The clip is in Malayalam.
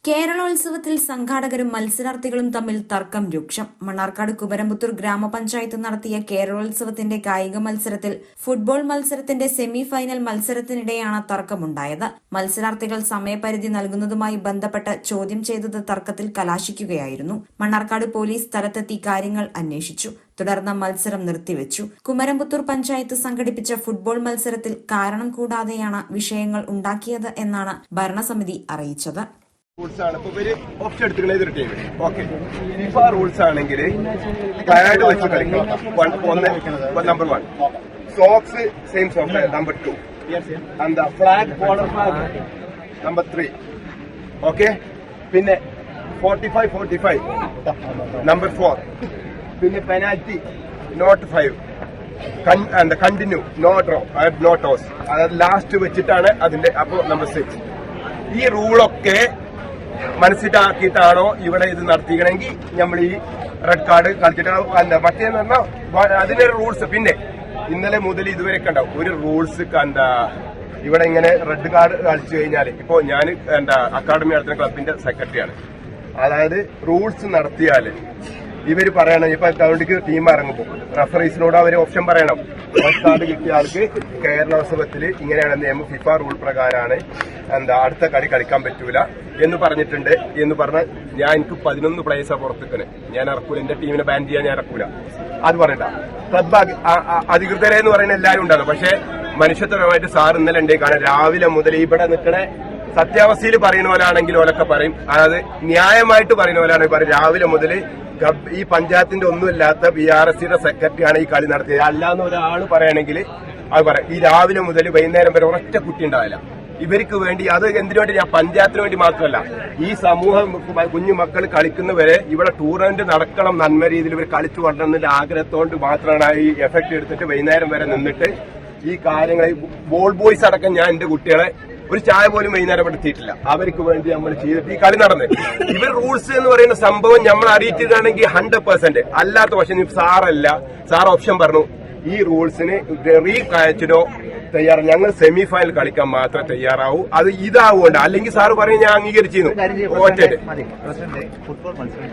കേരളോത്സവത്തിൽ സംഘാടകരും മത്സരാർത്ഥികളും തമ്മിൽ തർക്കം രൂക്ഷം. മണ്ണാർക്കാട് കുമരംപുത്തൂർ ഗ്രാമപഞ്ചായത്ത് നടത്തിയ കേരളോത്സവത്തിന്റെ കായിക മത്സരത്തിൽ ഫുട്ബോൾ മത്സരത്തിന്റെ സെമി ഫൈനൽ മത്സരത്തിനിടെയാണ് തർക്കമുണ്ടായത്. മത്സരാർത്ഥികൾ സമയപരിധി നൽകുന്നതുമായി ബന്ധപ്പെട്ട് ചോദ്യം ചെയ്തത് തർക്കത്തിൽ കലാശിക്കുകയായിരുന്നു. മണ്ണാർക്കാട് പോലീസ് സ്ഥലത്തെത്തി കാര്യങ്ങൾ അന്വേഷിച്ചു. തുടർന്ന് മത്സരം നിർത്തിവെച്ചു. കുമരംപുത്തൂർ പഞ്ചായത്ത് സംഘടിപ്പിച്ച ഫുട്ബോൾ മത്സരത്തിൽ കാരണം കൂടാതെയാണ് വിഷയങ്ങൾ ഉണ്ടാക്കിയത് എന്നാണ് ഭരണസമിതി അറിയിച്ചത്. റൂൾസ് ആണ് ഇപ്പൊ ഇവര് ഓപ്ഷൻ എടുത്തിരിക്കുന്നത് എതിർ ടീം. ഓക്കെ, ഫിഫ റൂൾസ് ആണെങ്കിൽ ഫ്ലാഗ് വെച്ച് കളിക്കണം. Number 1 socks same socks number 2 എന്താ flag corner flag number 3. Okay, പിന്നെ 45 നമ്പർ 4. പിന്നെ penalty not 5, continue no draw no toss. അതായത് ലാസ്റ്റ് വെച്ചിട്ടാണ് അതിന്റെ. അപ്പോ നമ്പർ 6. ഈ റൂളൊക്കെ മനസ്സിലാക്കിയിട്ടാണോ ഇവിടെ ഇത് നടത്തിക്കണമെങ്കിൽ നമ്മൾ ഈ റെഡ് കാർഡ് കളിച്ചിട്ട് മറ്റേന്ന് പറഞ്ഞാൽ അതിനൊരു റൂൾസ്. പിന്നെ ഇന്നലെ മുതൽ ഇതുവരെയൊക്കെ ഉണ്ടാവും ഒരു റൂൾസ്. ഇവിടെ ഇങ്ങനെ റെഡ് കാർഡ് കളിച്ചു കഴിഞ്ഞാൽ ഇപ്പോ ഞാൻ അക്കാഡമി നടത്തുന്ന ക്ലബിന്റെ സെക്രട്ടറിയാണ്. അതായത് റൂൾസ് നടത്തിയാൽ ഇവര് പറയണം. ഇപ്പൊ ഗ്രൗണ്ടിക്ക് ടീം ഇറങ്ങുമ്പോൾ റഫറീസിനോട് അവർ ഓപ്ഷൻ പറയണം. റെഡ് കാർഡ് കിട്ടിയ ആൾക്ക് കേരളോത്സവത്തിൽ ഇങ്ങനെയാണ് നിയമം, ഫിഫ റൂൾ പ്രകാരമാണ് അടുത്ത കളി കളിക്കാൻ പറ്റൂല എന്ന് പറഞ്ഞിട്ടുണ്ട് എന്ന് പറഞ്ഞാൽ എനിക്ക് 11 പ്ലേയേഴ്സാണ് പുറത്തേക്കണ്. ഞാൻ ഇറക്കൂല, എന്റെ ടീമിനെ ബാൻ ചെയ്യാൻ ഞാൻ ഇറക്കൂല. അത് പറഞ്ഞിട്ടാ ക്ലബ് അധികൃതരെന്ന് പറയുന്ന എല്ലാവരും ഉണ്ടാകും. പക്ഷെ മനുഷ്യത്വപരമായിട്ട് സാർ ഇന്നലെ ഉണ്ടേ കാണാൻ രാവിലെ മുതൽ ഇവിടെ നിൽക്കണ സത്യാവസ്ഥയിൽ പറയുന്ന പോലാണെങ്കിൽ ഓലൊക്കെ പറയും. അതായത് ന്യായമായിട്ട് പറയുന്ന പോലാണെങ്കിൽ പറയും. രാവിലെ മുതൽ ഈ പഞ്ചായത്തിന്റെ ഒന്നുമില്ലാത്ത BRSയുടെ സെക്രട്ടറിയാണ് ഈ കളി നടത്തിയത്. അല്ലാന്ന് ഒരാൾ പറയുകയാണെങ്കിൽ അത് പറയാം. ഈ രാവിലെ മുതൽ വൈകുന്നേരം വരെ ഒരൊറ്റ കുട്ടി ഉണ്ടാവില്ല ഇവർക്ക് വേണ്ടി. അത് എന്തിനു വേണ്ടി? ഞാൻ പഞ്ചായത്തിന് വേണ്ടി മാത്രമല്ല, ഈ സമൂഹം കുഞ്ഞു മക്കൾ കളിക്കുന്നവരെ ഇവിടെ ടൂർണമെന്റ് നടക്കണം, നന്മ രീതിയിൽ ഇവർ കളിച്ചു വളരണം എന്നുള്ള ആഗ്രഹത്തോണ്ട് മാത്രമാണ് ഈ എഫക്ട് എടുത്തിട്ട് വൈകുന്നേരം വരെ നിന്നിട്ട് ഈ കാര്യങ്ങൾ. ബോൾ ബോയ്സ് അടക്കം ഞാൻ എന്റെ കുട്ടികളെ ഒരു ചായ പോലും വൈകുന്നേരം എടുത്തിട്ടില്ല. അവർക്ക് വേണ്ടി നമ്മൾ ചെയ്തിട്ട് ഈ കളി നടന്നത്. ഇവർ റൂൾസ് എന്ന് പറയുന്ന സംഭവം നമ്മൾ അറിയിച്ചിട്ടാണെങ്കിൽ 100%. അല്ലാത്ത പക്ഷെ സാറല്ല, സാർ ഓപ്ഷൻ പറഞ്ഞു ഈ റൂൾസിന് റീകാച്ചിനോ തയ്യാറ്. ഞങ്ങൾ സെമി ഫൈനൽ കളിക്കാൻ മാത്രമേ തയ്യാറാവൂ. അത് ഇതാവുകൊണ്ട്. അല്ലെങ്കിൽ സാറ് പറയും ഞാൻ അംഗീകരിച്ചിരുന്നു. ഒറ്റ ഫുട്ബോൾ മത്സരം